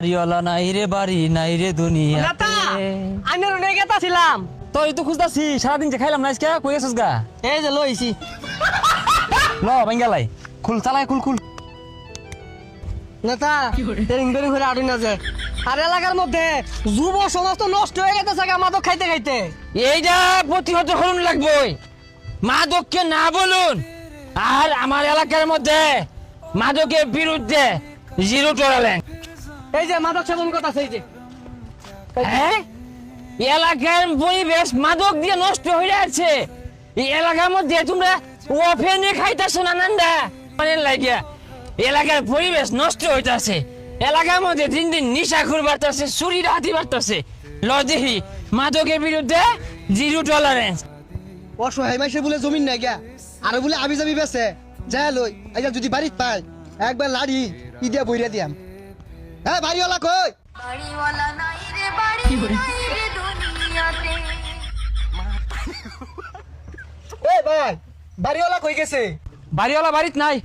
বাড়িওয়ালা নাই রে বাড়ি নাই রে দুনিয়া আমি রুনে গেতাছিলাম তুই তো খুঁজতাছি সারাদিন যে খাইলাম না আজকে কই আছিস গা এই যে লইছি ল বাঙ্গালাই খুল চালাই খুল খুল নেতা তেরিং বেরিং করে আড়ুই না যে আর এলাকার মধ্যে যুব সমাজ তো নষ্ট হয়ে গেছে মাদক খাইতে খাইতে এইটা প্রতিহত হরুন লাগবই মাদককে না বলুন আর আমার এলাকার মধ্যে মাদকের বিরুদ্ধে জিরো টলারেন্স। এই যে মাদক সেবন কথা সেই যে হ্যাঁ এলাকার পরিবেশ মাদক দিয়ে নষ্ট হয়ে যাচ্ছে। এই এলাকার মধ্যে তোমরা ওফেনে খাইতেছো না নান্দা মানে লাগিয়া এলাকার পরিবেশ নষ্ট হইতাছে। এলাকার মধ্যে দিন দিন নিশাখুর বাড়তেছে, চুরি ডাকাতি বাড়তেছে। লদেহি মাদকের বিরুদ্ধে জিরো টলারেন্স। অসহায় মাইসে বলে জমিন নাই গা আর বলে আবি যাবি বেছে যা লই আইজা যদি বাড়িত পাই একবার লাড়ি ইদিয়া বইরা দিয়াম। হ্যাঁ বাড়িওয়ালা কই? বাড়িওয়ালা নাই রে বাড়ি নাই রে দুনিয়াতে। এই ভাই বাড়িওয়ালা কই গেছে? বাড়িওয়ালা বাড়িত নাই।